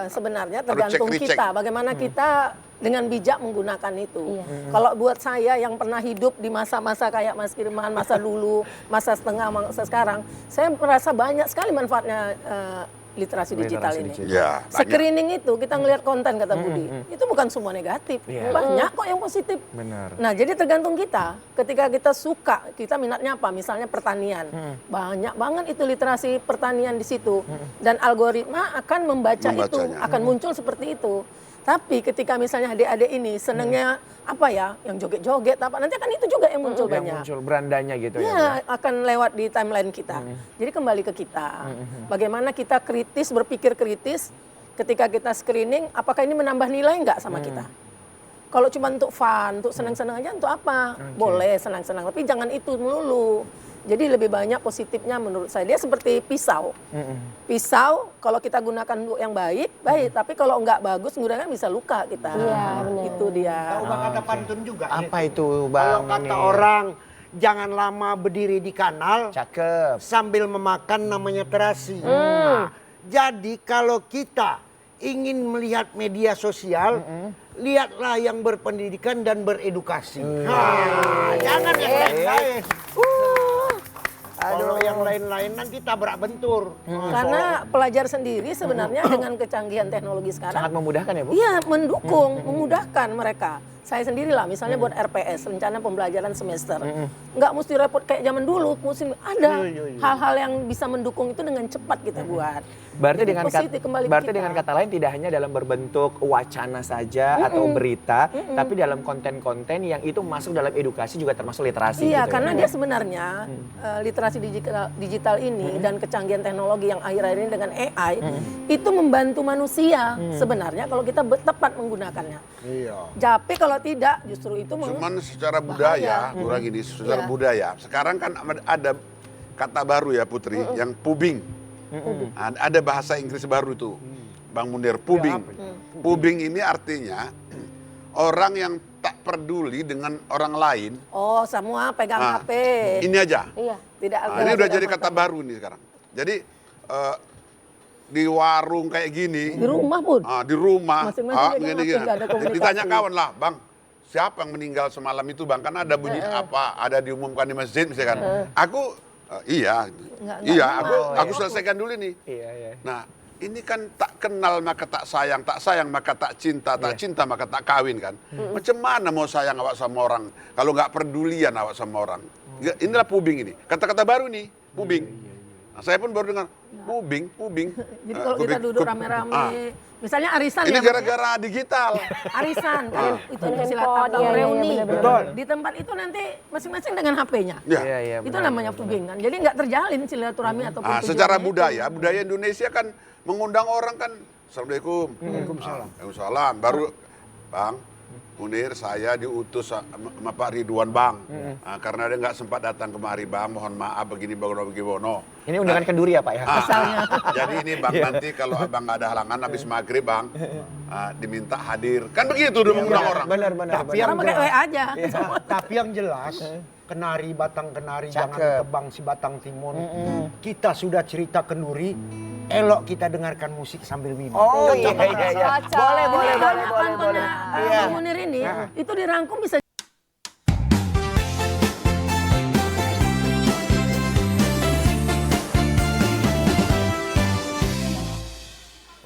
sebenarnya Harus tergantung cek-recek. kita, bagaimana kita dengan bijak menggunakan itu. Kalau buat saya yang pernah hidup di masa-masa kayak Mas Kirman, masa dulu, masa setengah, masa sekarang, saya merasa banyak sekali manfaatnya literasi digital ini. Ya, banyak. Screening itu kita ngelihat konten kata Budi, itu bukan semua negatif, banyak kok yang positif. Benar. Nah jadi tergantung kita, ketika kita suka, kita minatnya apa, misalnya pertanian, banyak banget itu literasi pertanian di situ, dan algoritma akan membaca itu, Membacanya. akan muncul seperti itu. Tapi ketika misalnya adik-adik ini senangnya apa ya, yang joget-joget, apa nanti akan itu juga yang muncul Yang banyak. muncul berandanya gitu ya. Bu? Ya, akan lewat di timeline kita. Jadi kembali ke kita. Bagaimana kita kritis, berpikir kritis ketika kita screening, apakah ini menambah nilai nggak sama kita? Kalau cuma untuk fun, untuk senang-senang aja, untuk apa? Boleh senang-senang, tapi jangan itu melulu. Jadi lebih banyak positifnya menurut saya. Dia seperti pisau. Pisau kalau kita gunakan untuk yang baik, baik. Tapi kalau nggak bagus, gunakan bisa luka kita. Iya, benar. Itu dia. Tahu bang ada pantun juga. Apa itu Bang? Kalau kata ini? orang, jangan lama berdiri di kanal Cakep. sambil memakan namanya terasi. Nah, jadi kalau kita ingin melihat media sosial, lihatlah yang berpendidikan dan beredukasi. Nah, jangan yang lain-lain. Kalau yang lain-lain nanti tabrak bentur. Karena pelajar sendiri sebenarnya dengan kecanggihan teknologi sekarang Sangat memudahkan ya Bu? iya, mendukung, memudahkan mereka. Saya sendiri lah, misalnya buat RPS, rencana pembelajaran semester. Nggak mesti repot kayak zaman dulu, mesti ada hal-hal yang bisa mendukung itu dengan cepat kita buat. Berarti Jadi dengan positif kembali ke berarti kita. dengan kata lain tidak hanya dalam berbentuk wacana saja atau berita, tapi dalam konten-konten yang itu masuk dalam edukasi juga termasuk literasi. Iya, gitu karena ya? dia sebenarnya literasi digital ini dan kecanggihan teknologi yang akhir-akhir ini dengan AI itu membantu manusia sebenarnya kalau kita tepat menggunakannya. Iya. Tapi kalau tidak, justru itu Cuman secara budaya, kurang ini secara Iya. budaya. Sekarang kan ada kata baru ya Putri, yang pubing. Ada bahasa Inggris baru tuh, Bang Munir, pubing. Pubing ini artinya orang yang tak peduli dengan orang lain. Oh, semua pegang Nah, HP. Ini aja. Iya. Tidak Nah, ini udah jadi kata baru nih sekarang. Jadi di warung kayak gini, di rumah pun. di rumah, Masing-masing pegang gini, HP, gini. nggak ada komunikasi. Ditanya kawan lah, Bang, siapa yang meninggal semalam itu Bang? Kan ada bunyi apa, ada diumumkan di masjid misalkan. Aku, iya, Nggak iya, ngerti. aku selesaikan dulu nih. Iya, iya. Nah, ini kan tak kenal maka tak sayang maka tak cinta cinta maka tak kawin kan. Macam mana mau sayang awak sama orang kalau nggak pedulian awak sama orang. Inilah pubing ini. Kata-kata baru nih, pubing. Nah, saya pun baru dengar pubing. Jadi kalau kita duduk rame-rame, misalnya arisan Ini ya, Mas, ya? gara-gara digital. Arisan kan, itu Handphone, silat atau iya, reuni. iya, benar. Di tempat itu nanti masing-masing dengan HP-nya. Ya. Iya, iya, Itu benar, namanya benar, pubing kan. Jadi nggak terjalin silaturahmi ataupun Nah, tujuannya secara itu. budaya Indonesia kan mengundang orang kan, Assalamualaikum. Waalaikumsalam. Baru, Bang, Munir, saya diutus sama Pak Ridwan Bang. Nah, karena dia nggak sempat datang kemari Bang, mohon maaf begini Bono. Ini undangan kenduri ya Pak ya? Jadi ini Bang, nanti kalau Abang nggak ada halangan habis maghrib Bang, diminta hadir. Kan begitu udah mengundang orang. Benar. Tapi Orang pakai WA aja. Tapi yang jelas, kenari batang kenari jangan Cakep. tebang si batang timun. Kita sudah cerita kenduri, elok kita dengarkan musik sambil minum. Oh iya, Cocok. iya. Cocok. Boleh. Pantunnya Bang Munir ini, itu dirangkum bisa.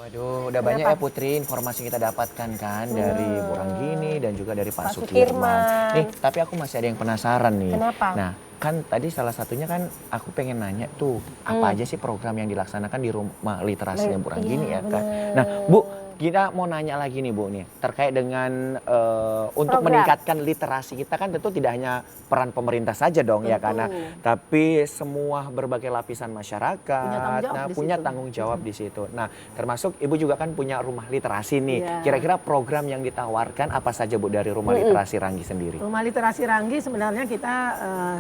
Waduh, udah banyak ya Putri informasi yang kita dapatkan kan dari Bu Ranggini dan juga dari Pak Pak Sukirman. Sukirman. Nih, tapi aku masih ada yang penasaran nih. Kenapa? Nah, kan tadi salah satunya kan aku pengen nanya tuh, apa aja sih program yang dilaksanakan di rumah literasinya Bu Ranggini ya kan. Nah, Bu, kita mau nanya lagi nih Bu nih, terkait dengan untuk Program. meningkatkan literasi kita kan tentu tidak hanya peran pemerintah saja dong ya karena tapi semua berbagai lapisan masyarakat Punya tanggung jawab punya di situ. tanggung jawab di situ. Nah, termasuk Ibu juga kan punya rumah literasi nih. Iya. Kira-kira program yang ditawarkan apa saja Bu dari rumah literasi Ranggi sendiri? Rumah literasi Ranggi sebenarnya kita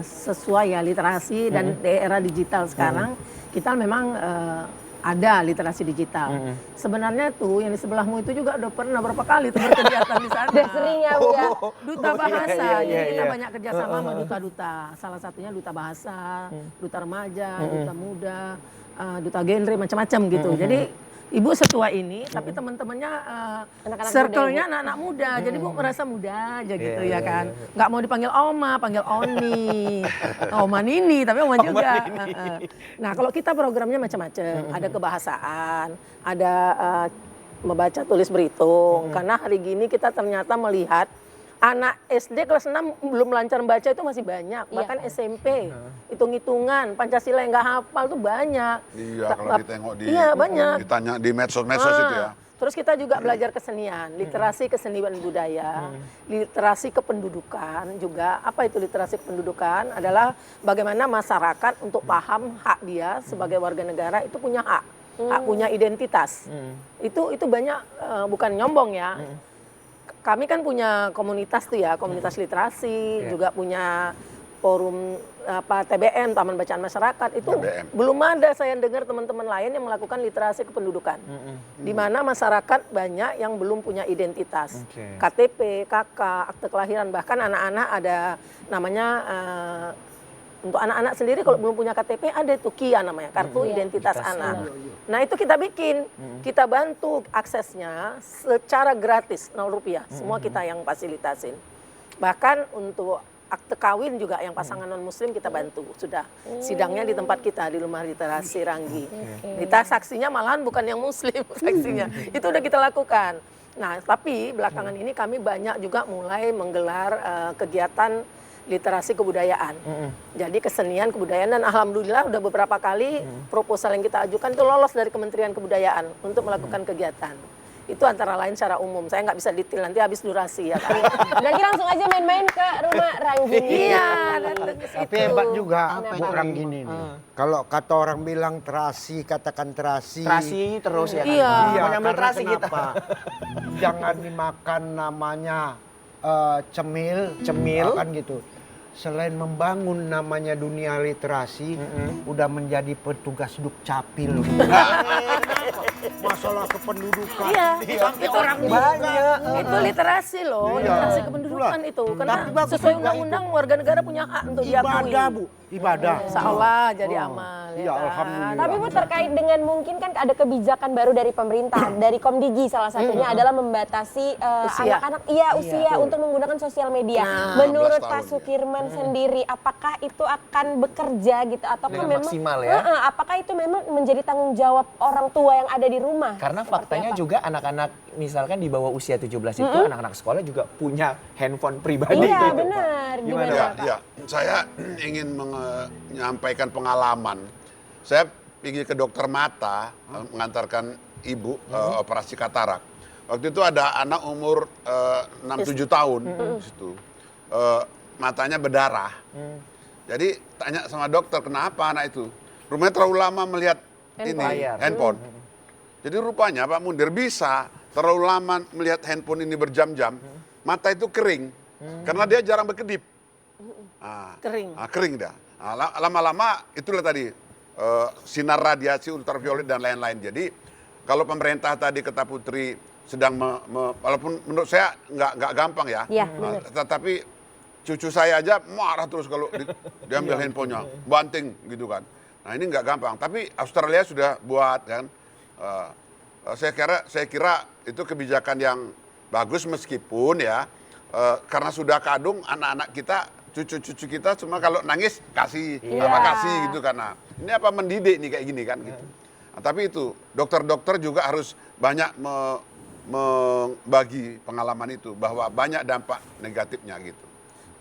sesuai ya literasi dan di era digital sekarang kita memang ada literasi digital. Sebenarnya tuh yang di sebelahmu itu juga udah pernah berapa kali tuh berkegiatan di sana. Udah sering ya Bu ya. Duta bahasa, iya, jadi kita iya. banyak kerjasama sama duta-duta. Salah satunya duta bahasa, duta remaja, duta muda, duta genre, macam-macam gitu. Jadi Ibu setua ini, tapi teman-temannya Anak-anak circle-nya anak-anak muda. Jadi Bu merasa muda aja gitu ya kan. Nggak mau dipanggil Oma, panggil Oni. Oma Nini, tapi Oma juga. Nah kalau kita programnya macam-macam. Ada kebahasaan, ada membaca tulis berhitung. Karena hari gini kita ternyata melihat anak SD kelas 6 belum lancar membaca itu masih banyak. Bahkan SMP, hitung-hitungan, Pancasila yang nggak hafal tuh banyak. Iya, kalau ditengok di Iya, banyak. ditanya di medsos-medsos itu ya. Terus kita juga belajar kesenian, literasi kesenian budaya, literasi kependudukan juga. Apa itu literasi kependudukan? Adalah bagaimana masyarakat untuk paham hak dia sebagai warga negara itu punya hak, hak punya identitas. Itu banyak bukan nyombong ya. Kami kan punya komunitas tuh ya, komunitas literasi, juga punya forum TBM, Taman Bacaan Masyarakat itu TBM. belum ada saya dengar teman-teman lain yang melakukan literasi kependudukan. Di mana masyarakat banyak yang belum punya identitas. Oke. KTP, KK, akte kelahiran, bahkan anak-anak ada namanya untuk anak-anak sendiri kalau belum punya KTP ada itu KIA namanya, kartu identitas anak. Nah itu kita bikin, kita bantu aksesnya secara gratis, 0 rupiah. Semua kita yang fasilitasin. Bahkan untuk akte kawin juga yang pasangan non muslim kita bantu. Sudah sidangnya di tempat kita di Rumah Literasi Ranggi. Kita saksinya malahan bukan yang muslim saksinya. Itu udah kita lakukan. Nah, tapi belakangan ini kami banyak juga mulai menggelar kegiatan literasi kebudayaan. Jadi kesenian kebudayaan, dan alhamdulillah udah beberapa kali proposal yang kita ajukan itu lolos dari Kementerian Kebudayaan untuk melakukan kegiatan. Itu antara lain secara umum. Saya nggak bisa detail, nanti habis durasi ya kan. Berarti langsung aja main-main ke rumah Ranggi. Iya, datang ke Tapi situ. hebat juga orang gini nih. Kalau kata orang bilang terasi, katakan terasi. Terasi terus ya kan? Iya. Mau nyambil karena terasi kita. kenapa? Jangan dimakan namanya cemil, kan gitu. Selain membangun namanya dunia literasi, udah menjadi petugas dukcapil. Masalah kependudukan. Iya, Sampai itu orang banyak. Itu literasi loh, Iya. literasi kependudukan itu. Karena Tapi bagus sesuai juga undang-undang warga negara punya hak untuk diakui. ibadah, Bu. Ibadah. Insya Allah jadi amal. Iya, kan? alhamdulillah. Tapi Bu, terkait dengan mungkin kan ada kebijakan baru dari pemerintah, dari Komdigi salah satunya adalah membatasi Usia. anak-anak usia untuk menggunakan sosial media. Nah, Menurut 12 Pak tahun, Sukirman sendiri, apakah itu akan bekerja gitu atau Dengan memang maksimal ya? apakah itu memang menjadi tanggung jawab orang tua yang ada di rumah? Karena Seperti faktanya apa? juga anak-anak misalkan di bawah usia 17 itu anak-anak sekolah juga punya handphone pribadi. Iya gitu. benar. Gimana, Ya, Pak? ya. Saya ingin menyampaikan pengalaman. Saya pergi ke dokter mata mengantarkan ibu operasi katarak. Waktu itu ada anak umur 6-7 tahun di situ. Matanya berdarah. Jadi tanya sama dokter, kenapa anak itu? Rumahnya terlalu lama melihat handphone. Jadi rupanya Pak Mundir bisa terlalu lama melihat handphone ini berjam-jam, mata itu kering karena dia jarang berkedip. Kering. Kering dah. Lama-lama itulah tadi sinar radiasi ultraviolet dan lain-lain. Jadi kalau pemerintah tadi kata Putri sedang walaupun menurut saya nggak gampang ya. Iya, Tetapi cucu saya aja marah terus kalau diambil handphonenya, banting gitu kan. Nah ini nggak gampang. Tapi Australia sudah buat kan. Saya kira itu kebijakan yang bagus meskipun ya karena sudah kadung anak-anak kita, cucu-cucu kita cuma kalau nangis kasih kasih gitu karena ini apa mendidik nih kayak gini kan gitu. Nah, tapi itu dokter-dokter juga harus banyak membagi pengalaman itu bahwa banyak dampak negatifnya gitu.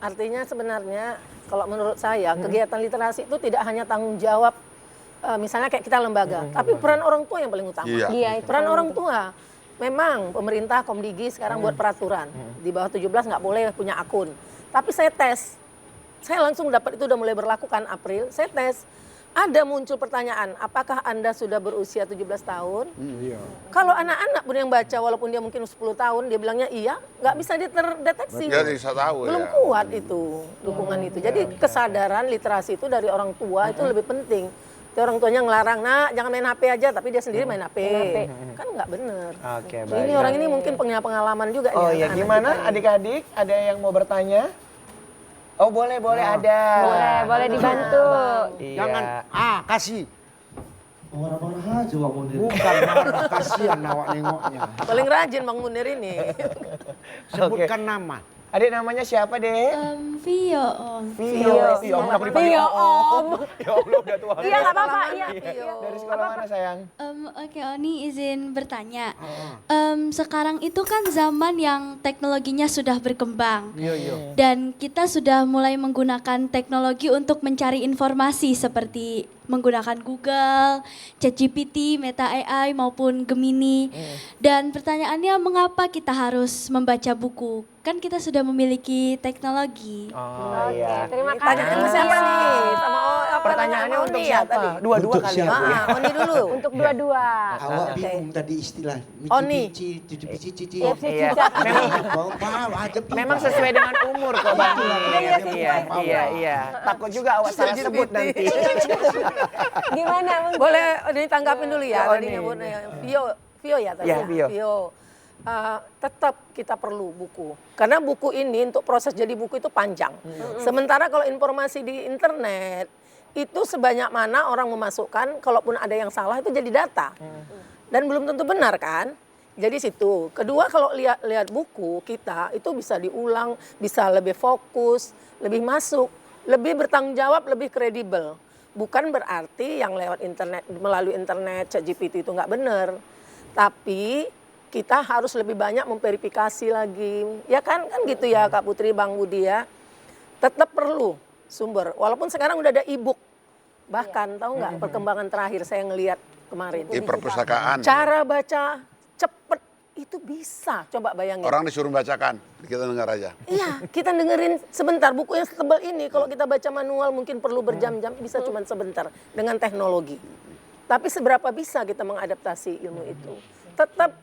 Artinya sebenarnya kalau menurut saya kegiatan literasi itu tidak hanya tanggung jawab misalnya kayak kita lembaga, tapi peran orang tua yang paling utama. Iya. Iya, itu Peran orang tua. Memang pemerintah Komdigi sekarang buat peraturan di bawah 17 nggak boleh punya akun. Tapi saya tes, saya langsung dapat itu udah mulai berlaku kan April. Saya tes, ada muncul pertanyaan, apakah Anda sudah berusia 17 tahun? Kalau anak-anak pun yang baca walaupun dia mungkin 10 tahun, dia bilangnya iya, nggak bisa dia terdeteksi. Ya bisa tahu Belum ya. kuat itu dukungan itu. Jadi kesadaran literasi itu dari orang tua itu lebih penting. Jadi orang tuanya ngelarang, nak jangan main HP aja, tapi dia sendiri main HP. Kan nggak bener. Oke, Ini baik. orang ini mungkin punya pengalaman juga. Oh nih, ya, anak-anak gimana kita ini. adik-adik? Ada yang mau bertanya? Oh boleh ada. boleh dibantu. Iya. Jangan kasih. Marah-marah aja Bang Mundir. Bukan marah, kasihan awak nengoknya. Paling rajin Bang Munir ini. Sebutkan nama. Adik namanya siapa, Dek? Vio Om. Vio. Om, kenapa dipanggil Vio, Om. Ya Allah, udah tua. Iya nggak apa-apa. Iya. Dari sekolah mana, sayang? Oke, Oni izin bertanya. Sekarang itu kan zaman yang teknologinya sudah berkembang. Dan kita sudah mulai menggunakan teknologi untuk mencari informasi seperti menggunakan Google, ChatGPT, Meta AI maupun Gemini. Dan pertanyaannya mengapa kita harus membaca buku? kan kita sudah memiliki teknologi. Oh iya. Terima Tanya kasih. sama siapa nih? Sama Pertanyaannya sama untuk Oni ya siapa? tadi? Dua-dua Untuk kali siapa? ya. Oni dulu. Untuk dua-dua. Awak bingung tadi istilah. Oni. Cici. Iya. Memang sesuai dengan umur kok Bang. Iya. Takut juga awak salah sebut nanti. Gimana? Bang? Boleh ditanggapin dulu ya. Oh, Tadi nih. nyebutnya Vio ya tadi. Iya, Vio. Tetap kita perlu buku. Karena buku ini untuk proses jadi buku itu panjang. Sementara kalau informasi di internet itu sebanyak mana orang memasukkan, kalaupun ada yang salah itu jadi data. Dan belum tentu benar kan? Jadi situ. Kedua kalau lihat buku kita itu bisa diulang, bisa lebih fokus, lebih masuk, lebih bertanggung jawab, lebih kredibel. Bukan berarti yang lewat internet, melalui internet, ChatGPT itu nggak benar. Tapi kita harus lebih banyak memverifikasi lagi. Ya kan gitu ya Kak Putri, Bang Budi ya. Tetap perlu sumber. Walaupun sekarang udah ada e-book. Bahkan tahu nggak perkembangan terakhir saya ngelihat kemarin. Di perpustakaan. Cara baca cepet itu bisa. Coba bayangin. Orang disuruh bacakan, kita dengar aja. Iya, kita dengerin sebentar. Buku yang setebal ini kalau kita baca manual mungkin perlu berjam-jam, bisa cuma sebentar dengan teknologi. Tapi seberapa bisa kita mengadaptasi ilmu itu? Tetap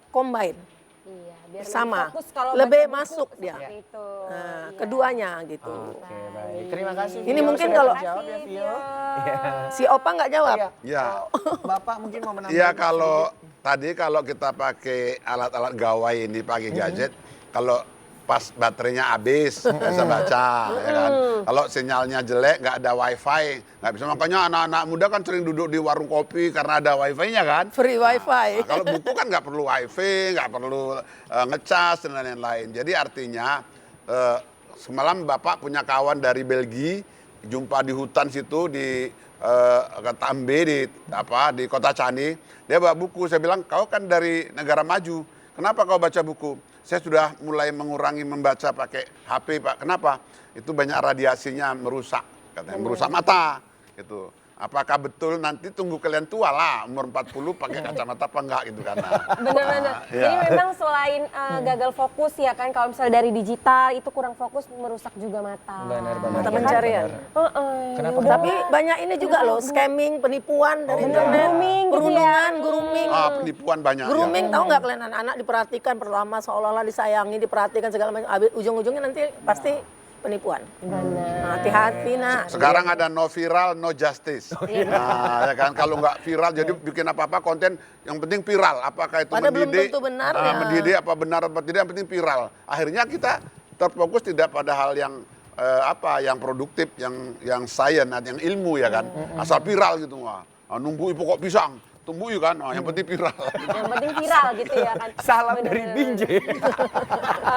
combine. Iya, biar Sama. lebih fokus kalau Lebih baca buku masuk dia. seperti itu. Nah, keduanya gitu. Oke, baik. Terima kasih. Ini Vio, mungkin sudah kalau- terjawab ya, Vio. Si Opa nggak jawab? Iya. Ya. Bapak mungkin mau menambahkan. Iya kalau kita pakai alat-alat gawai ini, pakai gadget, kalau pas baterainya habis, nggak bisa baca, ya kan. Kalau sinyalnya jelek, nggak ada wifi, nggak bisa. Makanya anak-anak muda kan sering duduk di warung kopi karena ada wifi-nya kan. Free wifi. Nah, kalau buku kan nggak perlu wifi, nggak perlu ngecas dan lain-lain. Jadi artinya semalam Bapak punya kawan dari Belgia, jumpa di hutan situ di Tambe di Kota Cani. Dia bawa buku. Saya bilang kau kan dari negara maju, kenapa kau baca buku? Saya sudah mulai mengurangi membaca pakai HP Pak. Kenapa? Itu banyak radiasinya merusak, katanya merusak mata. Gitu. Apakah betul nanti tunggu kalian tua lah umur 40 pakai kacamata apa enggak gitu kan. Benar-benar. Iya. Jadi memang selain gagal fokus ya kan, kalau misalnya dari digital itu kurang fokus merusak juga mata. Benar. Mata Ya kan? pencarian. Kenapa? Tapi banyak ini juga loh, scamming, penipuan dari internet. grooming gitu ya. Perundungan, grooming. Penipuan banyak. Grooming tahu nggak kalian anak-anak diperhatikan pertama seolah-olah disayangi, diperhatikan segala macam. Ujung-ujungnya nanti pasti penipuan. Nah, hati-hati nak. Sekarang ada no viral, no justice. Nah, ya kan kalau nggak viral jadi bikin apa-apa konten yang penting viral. Apakah itu Padahal belum mendidik? tentu benar ya. Mendidik apa benar apa tidak yang penting viral. Akhirnya kita terfokus tidak pada hal yang yang produktif, yang sains, yang ilmu ya kan. Asal viral gitu wah. Numbui pokok pisang. Tumbuh kan, yang penting viral. Yang penting viral gitu ya kan. Salam Bener, dari bener, Binjai.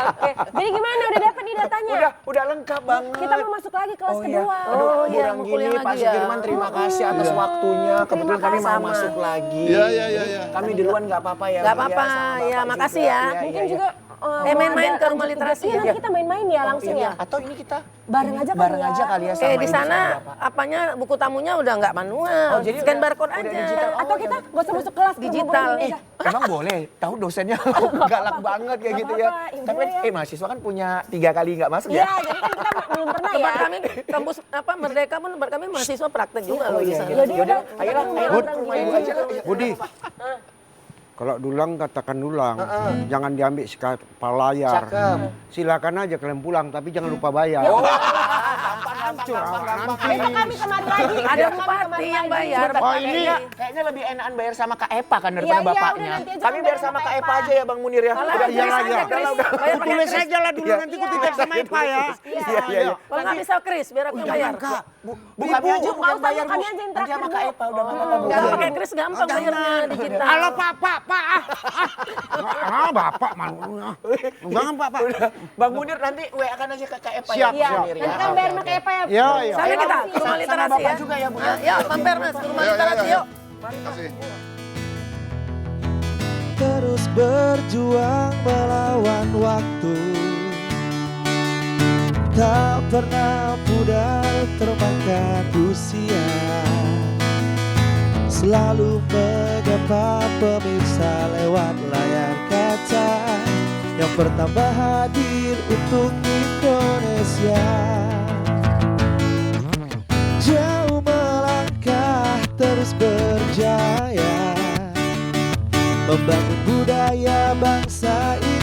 Oke. Jadi gimana? Udah dapat nih datanya? Udah lengkap banget. Kita mau masuk lagi kelas kedua. Aduh, Oh, iya, kurang mau kuliah gini Pak lagi ya. Sukirman, terima kasih atas waktunya. Kebetulan kami mau masuk lagi. Iya. Kami duluan nggak apa-apa ya. Nggak Bu, apa-apa, sama Bapak ya, juga. makasih ya. Iya, Mungkin iya. juga main-main ada ke rumah lanjut literasi tugas. Iya, ya? nanti kita main-main ya langsung ya. Atau ini kita Bareng aja kali bareng ya. aja kali ya sama Di Ibu sana sama Bapak. apanya buku tamunya udah nggak manual, Oh, jadi scan udah- barcode udah aja. digital. Atau kita nggak usah masuk kelas, Digital. ngobrol-ngobrol aja. Emang boleh? Tahu dosennya galak banget kayak gitu ya. apa-apa, Tapi boleh ya. mahasiswa kan punya 3 kali nggak masuk Iya, ya. jadi kan kita belum pernah ya. Tempat kami kampus Merdeka pun tempat kami mahasiswa praktek juga loh di sana. Jadi udah, Ayolah, kita ke rumah ibu aja. Budi, kalau dulang katakan dulang, jangan diambil kepala layar. Cakep. Silakan aja kalian pulang, tapi jangan lupa bayar. Besok kami kemari lagi. Ada Besok kami bupati kemari yang lagi. bayar. Oh, ini Kayaknya lebih enakan bayar sama Kak Epa kan daripada Iya, iya, bapaknya. udah nanti aja Kami kan biar bayar sama sama Kak Kak Epa Epa. aja ya Bang Munir ya. Alah, Udah Kris biar aja, aja. Kris. Udah. Bayar pakai tulis Kris. aja lah dulu, nanti ku titip sama Epa ya. Iya. Kalau nggak bisa Kris, biar aku yang bayar. Kak, Bu kami aja Nggak yang usah, bayar kami Bu. aja yang Nanti sama traktir, Kak Bu. Epa udah nggak apa-apa Bu. Kalau pakai Kris gampang bayarnya digital. Halo Pak, Bapak malu. Jangan Pak. Bang Munir nanti WA kan aja ke Kak Epa Siap, ya. Iya, Bang Munir, nanti ya. kan bayar Oke, pakai oke. apa ya? Iya, iya. Sana kita ke rumah Sama literasi Bapak ya. juga ya Bu. Ya, mampir Mas, ke rumah Ayo, literasi ayo. yuk. Terima kasih. Terus berjuang melawan waktu, tak pernah pudar termakan usia. Selalu menyapa pemirsa lewat layar kaca, yang pertama hadir untuk Indonesia. Jauh melangkah terus berjaya, membangun budaya bangsa ini.